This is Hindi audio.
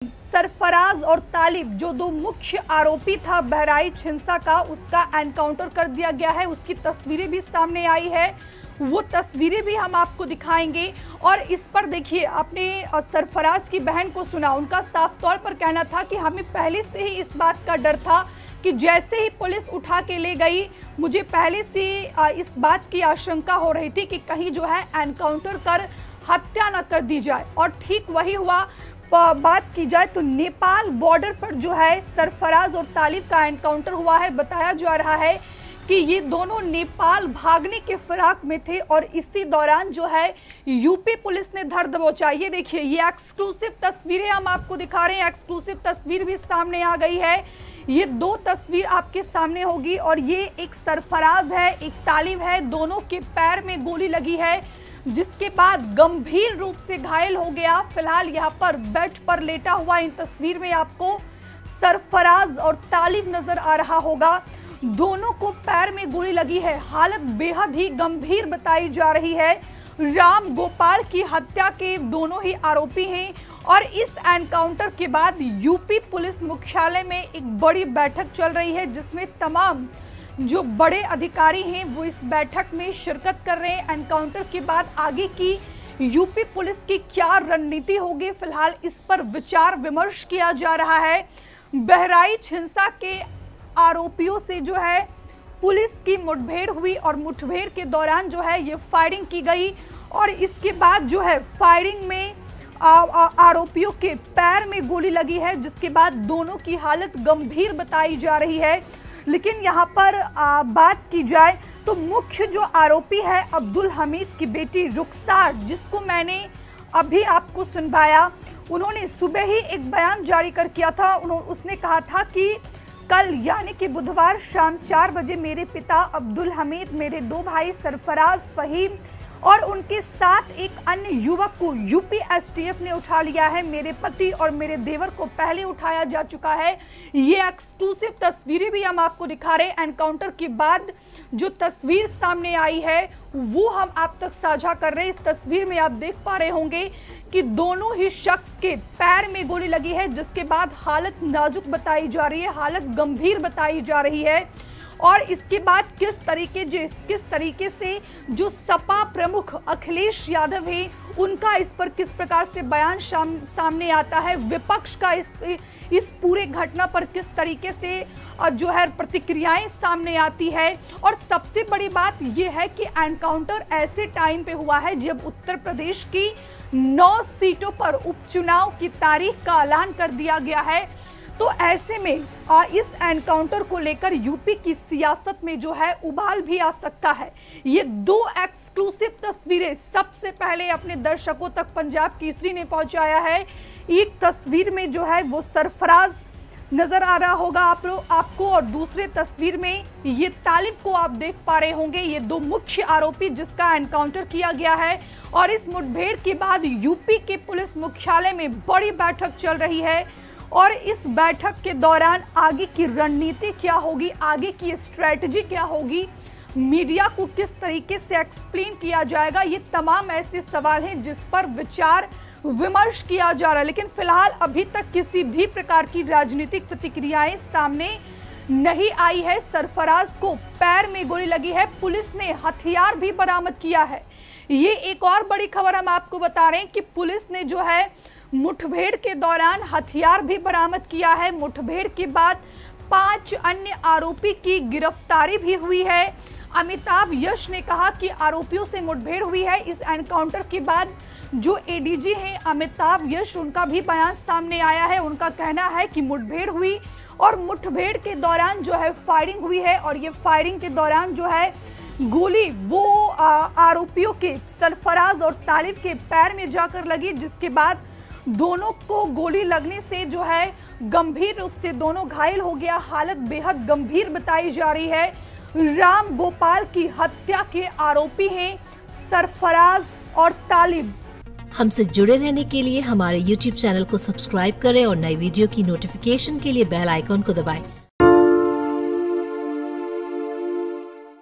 सरफराज और तालिब जो दो मुख्य आरोपी था बहराइच हिंसा का, उसका एनकाउंटर कर दिया गया है। उसकी तस्वीरें भी सामने आई है, वो तस्वीरें भी हम आपको दिखाएंगे। और इस पर देखिए, अपने सरफराज की बहन को सुना, उनका साफ तौर पर कहना था कि हमें पहले से ही इस बात का डर था कि जैसे ही पुलिस उठा के ले गई, मुझे पहले से इस बात की आशंका हो रही थी कि कहीं जो है एनकाउंटर कर हत्या न कर दी जाए। और ठीक वही हुआ। बात की जाए तो नेपाल बॉर्डर पर जो है सरफराज और तालिब का एनकाउंटर हुआ है। बताया जा रहा है कि ये दोनों नेपाल भागने के फिराक में थे और इसी दौरान जो है यूपी पुलिस ने धर दबोचा। ये देखिए, ये एक्सक्लूसिव तस्वीरें हम आपको दिखा रहे हैं। एक्सक्लूसिव तस्वीर भी सामने आ गई है। ये दो तस्वीर आपके सामने होगी और ये एक सरफराज है, एक तालिब है। दोनों के पैर में गोली लगी है, जिसके बाद गंभीर रूप से घायल हो गया। फिलहाल यहाँ पर बेड पर लेटा हुआ इन तस्वीर में आपको सरफराज और तालिब नजर आ रहा होगा। दोनों को पैर में गोली लगी है, हालत बेहद ही गंभीर बताई जा रही है। राम गोपाल की हत्या के दोनों ही आरोपी हैं और इस एनकाउंटर के बाद यूपी पुलिस मुख्यालय में एक बड़ी बैठक चल रही है, जिसमें तमाम जो बड़े अधिकारी हैं वो इस बैठक में शिरकत कर रहे हैं। एनकाउंटर के बाद आगे की यूपी पुलिस की क्या रणनीति होगी, फिलहाल इस पर विचार विमर्श किया जा रहा है। बहराइच हिंसा के आरोपियों से जो है पुलिस की मुठभेड़ हुई और मुठभेड़ के दौरान जो है ये फायरिंग की गई और इसके बाद जो है फायरिंग में आरोपियों के पैर में गोली लगी है, जिसके बाद दोनों की हालत गंभीर बताई जा रही है। लेकिन यहाँ पर बात की जाए तो मुख्य जो आरोपी है अब्दुल हमीद की बेटी रुखसार, जिसको मैंने अभी आपको सुनवाया, उन्होंने सुबह ही एक बयान जारी कर किया था। उसने कहा था कि कल यानी कि बुधवार शाम 4 बजे मेरे पिता अब्दुल हमीद, मेरे 2 भाई सरफराज, फहीम और उनके साथ एक अन्य युवक को यूपी एसटीएफ ने उठा लिया है। मेरे पति और मेरे देवर को पहले उठाया जा चुका है। ये एक्सक्लूसिव तस्वीरें भी हम आपको दिखा रहे हैं। एनकाउंटर के बाद जो तस्वीर सामने आई है वो हम आप तक साझा कर रहे हैं। इस तस्वीर में आप देख पा रहे होंगे कि दोनों ही शख्स के पैर में गोली लगी है, जिसके बाद हालत नाजुक बताई जा रही है, हालत गंभीर बताई जा रही है। और इसके बाद किस तरीके से जो सपा प्रमुख अखिलेश यादव है, उनका इस पर किस प्रकार से बयान सामने आता है, विपक्ष का इस पूरे घटना पर किस तरीके से जो है प्रतिक्रियाएं सामने आती है। और सबसे बड़ी बात यह है कि एनकाउंटर ऐसे टाइम पे हुआ है जब उत्तर प्रदेश की 9 सीटों पर उपचुनाव की तारीख का ऐलान कर दिया गया है। तो ऐसे में इस एनकाउंटर को लेकर यूपी की सियासत में जो है उबाल भी आ सकता है। ये 2 एक्सक्लूसिव तस्वीरें सबसे पहले अपने दर्शकों तक पंजाब केसरी ने पहुंचाया है। एक तस्वीर में जो है वो सरफराज नजर आ रहा होगा आपको और दूसरे तस्वीर में ये तालिब को आप देख पा रहे होंगे। ये 2 मुख्य आरोपी जिसका एनकाउंटर किया गया है और इस मुठभेड़ के बाद यूपी के पुलिस मुख्यालय में बड़ी बैठक चल रही है और इस बैठक के दौरान आगे की रणनीति क्या होगी, आगे की स्ट्रेटजी क्या होगी, मीडिया को किस तरीके से एक्सप्लेन किया जाएगा, ये तमाम ऐसे सवाल हैं जिस पर विचार विमर्श किया जा रहा है। लेकिन फिलहाल अभी तक किसी भी प्रकार की राजनीतिक प्रतिक्रियाएं सामने नहीं आई है। सरफराज को पैर में गोली लगी है, पुलिस ने हथियार भी बरामद किया है। ये एक और बड़ी खबर हम आपको बता रहे हैं कि पुलिस ने जो है मुठभेड़ के दौरान हथियार भी बरामद किया है। मुठभेड़ के बाद 5 अन्य आरोपी की गिरफ्तारी भी हुई है। अमिताभ यश ने कहा कि आरोपियों से मुठभेड़ हुई है। इस एनकाउंटर के बाद जो एडीजी हैं अमिताभ यश, उनका भी बयान सामने आया है। उनका कहना है कि मुठभेड़ हुई और मुठभेड़ के दौरान जो है फायरिंग हुई है और ये फायरिंग के दौरान जो है गोली वो आरोपियों के सरफराज और तालिब के पैर में जाकर लगी, जिसके बाद दोनों को गोली लगने से जो है गंभीर रूप से दोनों घायल हो गया। हालत बेहद गंभीर बताई जा रही है। राम गोपाल की हत्या के आरोपी हैं सरफराज और तालिब। हमसे जुड़े रहने के लिए हमारे YouTube चैनल को सब्सक्राइब करें और नई वीडियो की नोटिफिकेशन के लिए बेल आइकॉन को दबाएं।